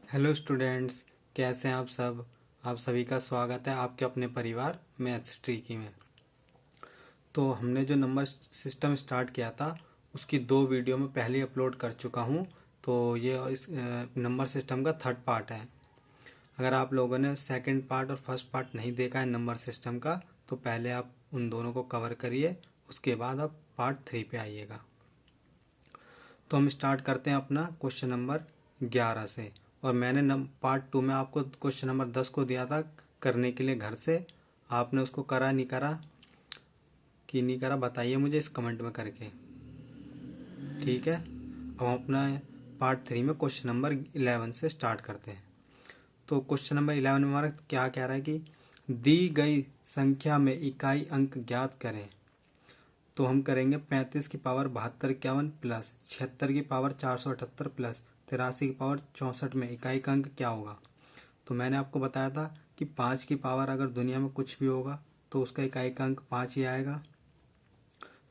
Hello students, कैसे हैं आप सब। आप सभी का स्वागत है आपके अपने परिवार मैथ्स ट्रिकी में। तो हमने जो नंबर सिस्टम स्टार्ट किया था उसकी 2 वीडियो में पहले अपलोड कर चुका हूँ। तो ये इस नंबर सिस्टम का थर्ड पार्ट है। अगर आप लोगों ने सेकंड पार्ट और फर्स्ट पार्ट नहीं देखा है नंबर सिस्टम का, तो पहले आप उन दोनों को कवर करिए, उसके बाद आप पार्ट 3 पे आइएगा। तो हम स्टार्ट करते हैं अपना क्वेश्चन नंबर 11 से। और मैंने पार्ट 2 में आपको क्वेश्चन नंबर 10 को दिया था करने के लिए घर से। आपने उसको करा नहीं करा कि नहीं करा, बताइए मुझे इस कमेंट में करके। ठीक है, अब हम अपना पार्ट 3 में क्वेश्चन नंबर 11 से स्टार्ट करते हैं। तो क्वेश्चन नंबर 11 में हमारा क्या कह रहा है कि दी गई संख्या में इकाई अंक ज्ञात करें। तो हम करेंगे 35 की पावर 72 इक्यावन प्लस 76 की पावर 478 प्लस 83 की पावर 64 में इकाई का अंक क्या होगा। तो मैंने आपको बताया था कि 5 की पावर अगर दुनिया में कुछ भी होगा तो उसका इकाई का अंक 5 ही आएगा,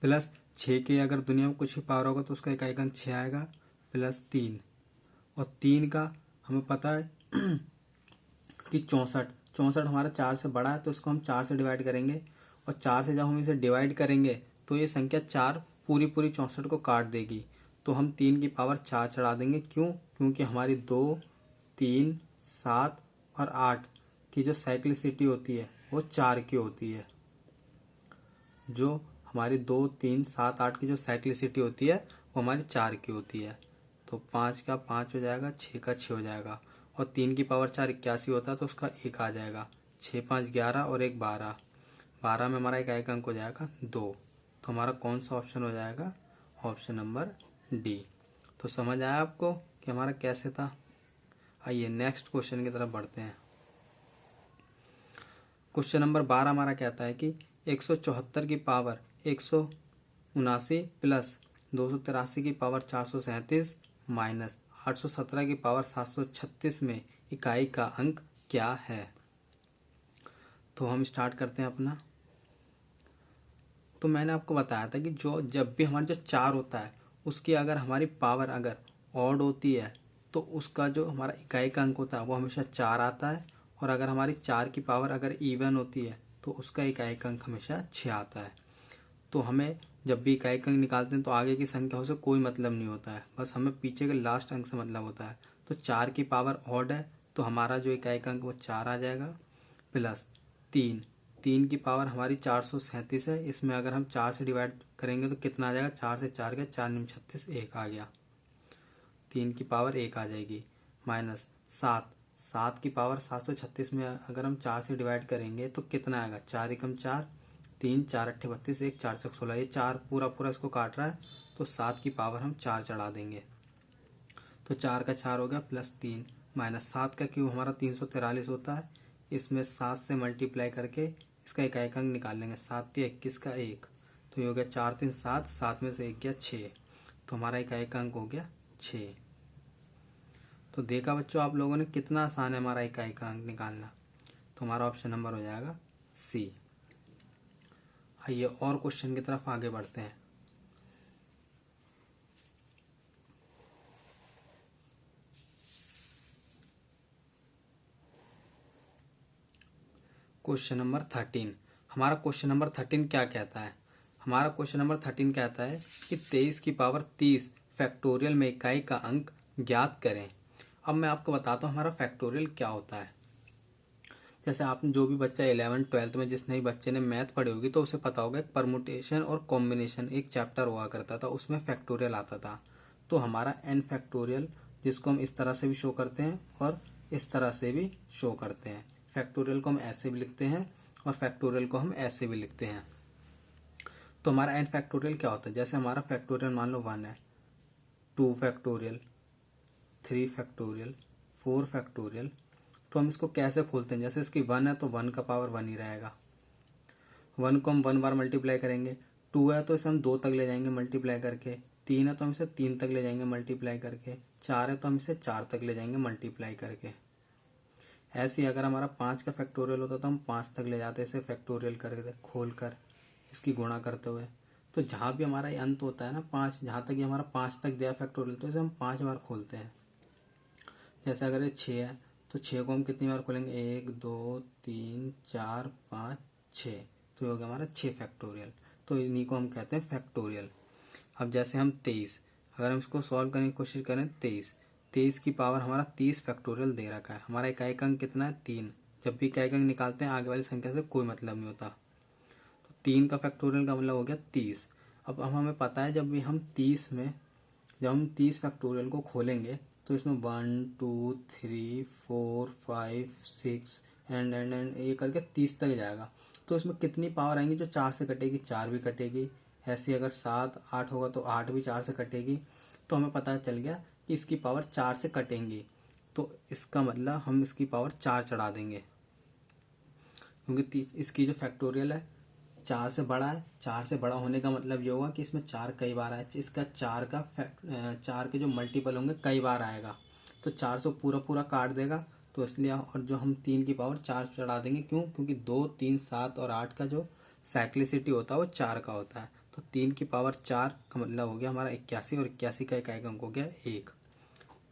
प्लस 6 की अगर दुनिया में कुछ भी पावर होगा तो उसका इकाई का अंक 6 आएगा, प्लस 3। और 3 का हमें पता है कि 64 64 हमारा 4 से बड़ा है, तो इसको हम 4 से डिवाइड करेंगे। और 4 से जब हम इसे डिवाइड करेंगे तो ये संख्या 4 पूरी पूरी 64 को काट देगी। तो हम 3 की पावर 4 चढ़ा देंगे। क्यों? क्योंकि हमारी 2, 3, 7 और 8 की जो साइक्लिसिटी होती है वो 4 की होती है। जो हमारी 2, 3, 7, 8 की जो साइक्लिसिटी होती है वो हमारी 4 की होती है। तो 5 का 5 हो जाएगा, 6 का 6 हो जाएगा, और 3 की पावर 4 81 होता है तो उसका 1 आ जाएगा। 6, 5, 11 और 1 12। 12 में हमारा इकाई का अंक हो जाएगा 2। तो हमारा कौन सा ऑप्शन हो जाएगा? Option number D. तो समझ आया आपको कि हमारा कैसे था। आइए नेक्स्ट क्वेश्चन की तरफ बढ़ते हैं। क्वेश्चन नंबर 12 हमारा कहता है कि 174 की पावर 179 प्लस 283 की पावर 437 माइनस 817 की पावर 736 में इकाई का अंक क्या है। तो हम स्टार्ट करते हैं अपना। तो मैंने आपको बताया था कि जो जब भी हमारा जो 4 होता है उसकी अगर हमारी पावर अगर ऑड होती है तो उसका जो हमारा इकाई का अंक होता है वो हमेशा 4 आता है। और अगर हमारी 4 की पावर अगर इवन होती है तो उसका इकाई का अंक हमेशा 6 आता है। तो हमें जब भी इकाई का अंक निकालते हैं तो आगे की संख्याओं से कोई मतलब नहीं होता है, बस हमें पीछे के लास्ट अंक से मतलब होता है। तो 4 की पावर ऑड है तो हमारा जो इकाई का अंक वो 4 आ जाएगा, प्लस 3। 3 की पावर हमारी 437 है, इसमें अगर हम 4 से डिवाइड करेंगे तो कितना आ जाएगा? 4 से 4 गया, 4 निम 36, 1 आ गया। 3 की पावर 1 आ जाएगी, माइनस 7। 7 की पावर 736 में अगर हम 4 से डिवाइड करेंगे तो कितना आएगा? 4 एकम 4, 3, 4 अट्ठे 32, 1 4 चौक 16। ये 4 पूरा पूरा इसको काट रहा है तो 7 की पावर हम 4 चढ़ा देंगे। तो 4 का 4 हो गया, प्लस 3, माइनस 7 का क्यूब हमारा 343 होता है। इसमें 7 से मल्टीप्लाई करके इसका इकाई अंक निकाल लेंगे। 7 3 21 का 1, तो ये हो गया 4 3 7, 7 में से 1 गया 6, तो हमारा इकाई अंक हो गया 6। तो देखा बच्चों आप लोगों ने कितना आसान है हमारा इकाई का अंक निकालना। तो हमारा ऑप्शन नंबर हो जाएगा सी। आइए और क्वेश्चन की तरफ आगे बढ़ते हैं। Question number 13। हमारा क्वेश्चन नंबर 13 क्या कहता है? हमारा क्वेश्चन नंबर 13 कहता है कि 23 की पावर 30 फैक्टोरियल में इकाई का अंक ज्ञात करें। अब मैं आपको बताता हूँ हमारा फैक्टोरियल क्या होता है। जैसे आपने जो भी बच्चा 11th 12th में जिस नई बच्चे ने मैथ पढ़ी होगी तो उसे पता होगा परमुटेशन और कॉम्बिनेशन एक चैप्टर हुआ करता था, उसमें फैक्टोरियल आता था। तो हमारा एन फैक्टोरियल, जिसको हम इस तरह से भी शो करते हैं और इस तरह से भी शो करते हैं। फैक्टोरियल को हम ऐसे भी लिखते हैं और फैक्टोरियल को हम ऐसे भी लिखते हैं। तो हमारा एन फैक्टोरियल क्या होता है? जैसे हमारा फैक्टोरियल मान लो 1 है, 2 फैक्टोरियल, 3 फैक्टोरियल, 4 फैक्टोरियल। तो हम इसको कैसे खोलते हैं? जैसे इसकी 1 है तो 1 का पावर 1 ही रहेगा। 1 को हम 1 बार मल्टीप्लाई करेंगे। 2 है तो इसे हम 2 तक ले जाएंगे मल्टीप्लाई करके। 3 है तो हम इसे 3 तक ले जाएंगे मल्टीप्लाई करके। 4 है तो हम इसे 4 तक ले जाएंगे मल्टीप्लाई करके। ऐसे ही अगर हमारा 5 का फैक्टोरियल होता तो हम 5 तक ले जाते इसे फैक्टोरियल करके खोल कर इसकी गुणा करते हुए। तो जहाँ भी हमारा ये अंत होता है ना 5, जहाँ तक ये हमारा 5 तक दिया फैक्टोरियल तो इसे हम 5 बार खोलते हैं। जैसे अगर ये 6 है तो 6 को हम कितनी बार खोलेंगे, 1 2 3 4 5 6, तो ये हो गया हमारा 6 फैक्टोरियल। तो इन्हीं को हम कहते हैं फैक्टोरियल। अब जैसे हम 23, अगर हम इसको सॉल्व करने की कोशिश करें, 23 की पावर हमारा 30 फैक्टोरियल दे रखा है। हमारा इकाई अंक कितना है, 3। जब भी इकाई अंक निकालते हैं आगे वाली संख्या से कोई मतलब नहीं होता। तो 3 का फैक्टोरियल का मतलब हो गया 30। अब हमें पता है जब हम 30 फैक्टोरियल को खोलेंगे तो इसमें 1 2 3 4 5 6 एंड ये करके 30 तक जाएगा। तो इसमें कितनी पावर आएंगी जो 4 से कटेगी, 4 भी कटेगी। ऐसे अगर 7 8 होगा तो 8 भी 4 से कटेगी। तो हमें पता चल गया कि इसकी पावर 4 से कटेंगी, तो इसका मतलब हम इसकी पावर 4 चढ़ा देंगे, क्योंकि इसकी जो फैक्टोरियल है 4 से बड़ा है। 4 से बड़ा होने का मतलब ये होगा कि इसमें 4 कई बार आए, इसका 4 के जो मल्टीपल होंगे कई बार आएगा, तो 4 से पूरा पूरा काट देगा। तो इसलिए और जो हम 3 की पावर 4 चढ़ा देंगे, क्यों, क्योंकि 2 3 7 और 8 का जो साइक्लिसिटी होता है वो 4 का होता है। तो 3 की पावर 4 का मतलब हो गया हमारा 81, और 81 का इकाई अंक हो गया 1।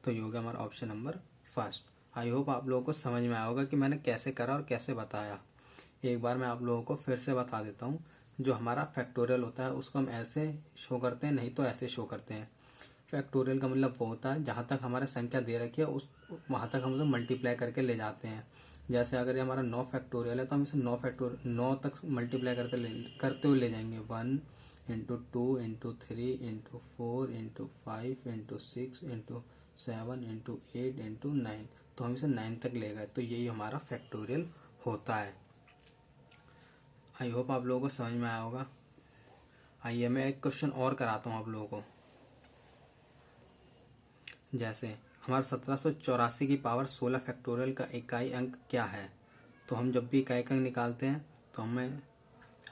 तो ये हो गया हमारा option number first. I hope आप लोगों को समझ में आया होगा कि मैंने कैसे करा और कैसे बताया। एक बार मैं आप लोगों को फिर से बता देता हूँ। जो हमारा फैक्टोरियल होता है उसको हम ऐसे शो करते हैं, नहीं तो ऐसे शो करते हैं। फैक्टोरियल का मतलब वो होता है जहाँ तक हमारा संख्या दे रखी है उस वहाँ तक हम उसे मल्टीप्लाई करके ले जाते हैं। जैसे अगर ये हमारा 9 फैक्टोरियल है तो हम इसे 9 तक मल्टीप्लाई करते हुए ले जाएंगे। 1 into 2 into 3 into 4 into 5 into 6 into 7 into 8 into 9, तो हम इसे 9 तक ले गए। तो यही हमारा फैक्टोरियल होता है। आई होप आप लोगों को समझ में आया होगा। आइए मैं एक क्वेश्चन और कराता हूँ आप लोगों को। जैसे हमारा 1784 की पावर 16 फैक्टोरियल का इकाई अंक क्या है। तो हम जब भी इकाई अंक निकालते हैं तो हमें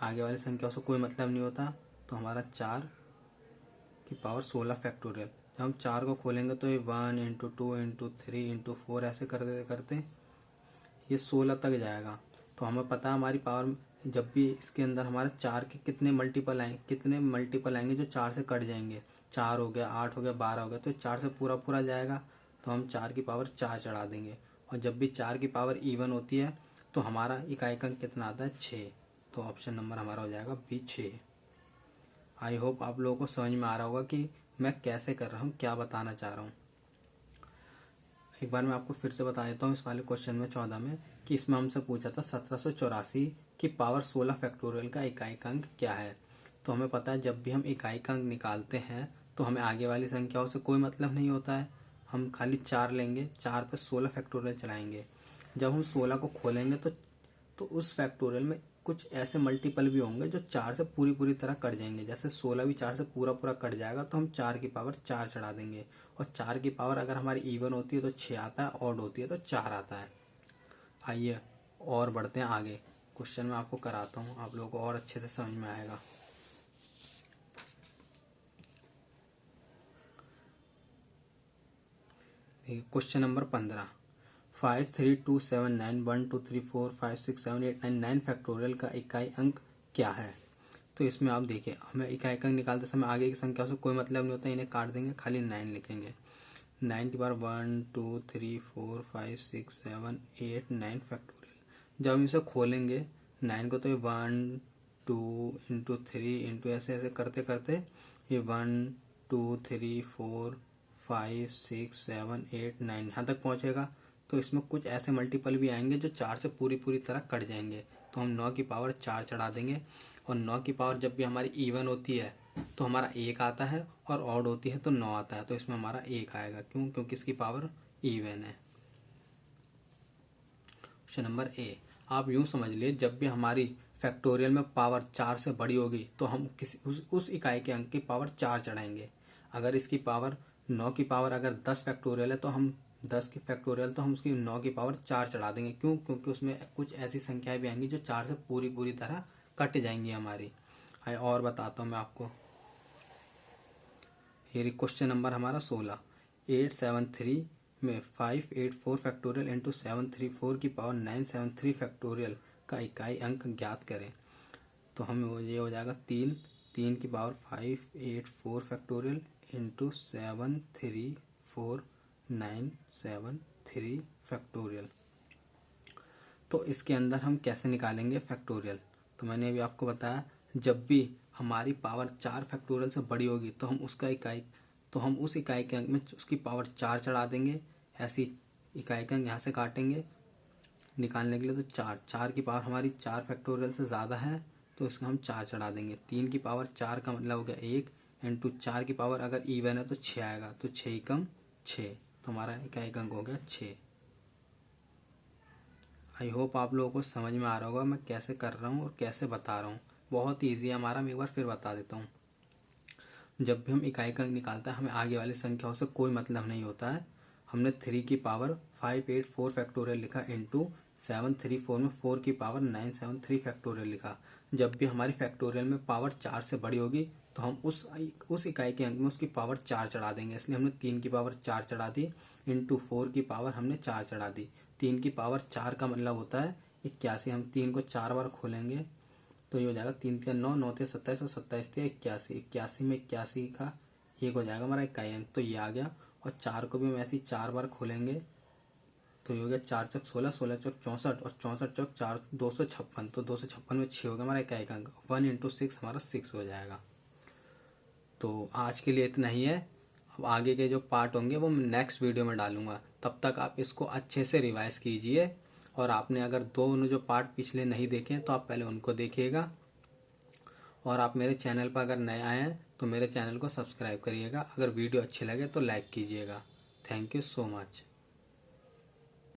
आगे वाली संख्याओं से कोई मतलब नहीं होता। तो हमारा 4 की पावर 16 फैक्टोरियल, जब हम 4 को खोलेंगे तो ये 1 इंटू 2 इंटू 3 इंटू 4 ऐसे करते करते ये 16 तक जाएगा। तो हमें पता है हमारी पावर, जब भी इसके अंदर हमारे 4 के कितने मल्टीपल आएंगे जो 4 से कट जाएंगे। 4 हो गया, 8 हो गया, 12 हो गया, तो 4 से पूरा पूरा जाएगा। तो हम 4 की पावर 4 चढ़ा देंगे। और जब भी 4 की पावर इवन होती है तो हमारा इकाई अंक कितना आता है, 6। तो ऑप्शन नंबर हमारा हो जाएगा बी, 6। आई होप आप लोगों को समझ में आ रहा होगा कि मैं कैसे कर रहा हूँ, क्या बताना चाह रहा हूँ। एक बार मैं आपको फिर से बता देता हूँ इस वाले क्वेश्चन में 14 में, कि इसमें हमसे पूछा था 1784 की पावर 16 फैक्टोरियल का इकाई अंक क्या है। तो हमें पता है जब भी हम इकाई अंक निकालते हैं तो हमें आगे वाली संख्याओं से कोई मतलब नहीं होता है। हम खाली 4 लेंगे, 4 पे 16 फैक्टोरियल चलाएंगे। जब हम 16 को खोलेंगे तो उस फैक्टोरियल में कुछ ऐसे मल्टीपल भी होंगे जो 4 से पूरी पूरी तरह कट जाएंगे। जैसे 16 भी 4 से पूरा पूरा कट जाएगा तो हम 4 की पावर 4 चढ़ा देंगे। और 4 की पावर अगर हमारी इवन होती है तो 6 आता है, ऑड होती है तो 4 आता है। आइए और बढ़ते हैं आगे। क्वेश्चन मैं आपको कराता हूँ, आप लोगों को और अच्छे से समझ में आएगा। देखिए क्वेश्चन नंबर 15, 5 3 2 7 9 1 2 3 4 5 6 7 8 9 9 फैक्टोरियल का इकाई अंक क्या है। तो इसमें आप देखिए हमें इकाई अंक निकालते समय आगे की संख्या से कोई मतलब नहीं होता, इन्हें काट देंगे, खाली 9 लिखेंगे। 9 की बार 1 2 3 4 5 6 7 8 9 फैक्टोरियल। जब हम इसे खोलेंगे 9 को तो ये 1 2 इंटू 3 इंटू ऐसे ऐसे करते करते ये 1 2 3 4 5 6 7 8 9 यहाँ तक पहुँचेगा। तो इसमें कुछ ऐसे मल्टीपल भी आएंगे जो 4 से पूरी पूरी तरह कट जाएंगे। तो हम 9 की पावर 4 चढ़ा देंगे। और 9 की पावर जब भी हमारी इवन होती है तो हमारा 1 आता है, और ऑड होती है तो 9 आता है। तो इसमें हमारा 1 आएगा, क्यों, क्योंकि इसकी पावर इवन है। क्वेश्चन नंबर ए, आप यूं समझ लिए जब भी हमारी फैक्टोरियल में पावर 4 से बड़ी होगी तो हम उस इकाई के अंक की पावर 4 चढ़ाएंगे। अगर इसकी पावर 9 की पावर अगर 10 फैक्टोरियल है तो हम 10 की फैक्टोरियल तो हम उसकी 9 की पावर 4 चढ़ा देंगे। क्यों, क्योंकि उसमें कुछ ऐसी संख्याएं भी आएंगी जो 4 से पूरी पूरी तरह कट जाएंगी हमारी। आइए और बताता हूँ मैं आपको। ये क्वेश्चन नंबर हमारा 16, 873 में 584 फैक्टोरियल इंटू 734 की पावर 973 फैक्टोरियल का इकाई अंक ज्ञात करें। तो हम ये हो जाएगा 3 की पावर 584 फैक्टोरियल इंटू 734 973 3 फैक्टोरियल। तो इसके अंदर हम कैसे निकालेंगे फैक्टोरियल? तो मैंने अभी आपको बताया, जब भी हमारी पावर 4 फैक्टोरियल से बड़ी होगी तो हम उस इकाई के अंक में उसकी पावर 4 चढ़ा देंगे। ऐसी इकाई का अंक यहाँ से काटेंगे निकालने के लिए। तो 4 की पावर हमारी 4 फैक्टोरियल से ज़्यादा है तो इसको हम 4 चढ़ा देंगे। 3 की पावर 4 का मतलब हो गया 1 इंटू 4 की पावर अगर इवन है तो 6 आएगा, तो 6 एकम 6, तो हमारा इकाई का अंक हो गया 6। आई होप आप लोगों को समझ में आ रहा होगा मैं कैसे कर रहा हूँ और कैसे बता रहा हूँ। बहुत ईजी है हमारा, मैं एक बार फिर बता देता हूँ। जब भी हम इकाई का अंक निकालते हैं हमें आगे वाली संख्याओं से कोई मतलब नहीं होता है। हमने 3 की पावर 584 फैक्टोरियल लिखा इंटू 734 में 4 की पावर 973 फैक्टोरियल लिखा। जब भी हमारी फैक्टोरियल में पावर 4 से बड़ी होगी तो हम उस इकाई के अंक में उसकी पावर 4 चढ़ा देंगे। इसलिए हमने 3 की पावर 4 चढ़ा दी इंटू 4 की पावर हमने 4 चढ़ा दी। 3 की पावर 4 का मतलब होता है 81। हम 3 को 4 बार खोलेंगे तो ये हो जाएगा 3 3 9, 9 3 27 और 27 3 81। 81 में 81 का 1 हो जाएगा हमारा इकाई अंक, तो ये आ गया। और 4 को भी हम ऐसे ही 4 बार खोलेंगे तो ये हो गया 4 चौक 16, 16 चौक 64 और 64 चौक 4 256। तो 256 में 6 हो गया हमारा इकाई का अंक। 1 इंटू 6 हमारा 6 हो जाएगा। तो आज के लिए इतना ही है। अब आगे के जो पार्ट होंगे वो मैं नेक्स्ट वीडियो में डालूंगा। तब तक आप इसको अच्छे से रिवाइज कीजिए। और आपने अगर दोनों जो पार्ट पिछले नहीं देखे तो आप पहले उनको देखिएगा। और आप मेरे चैनल पर अगर नए आए हैं तो मेरे चैनल को सब्सक्राइब करिएगा। अगर वीडियो अच्छे लगे तो लाइक कीजिएगा। Thank you so much.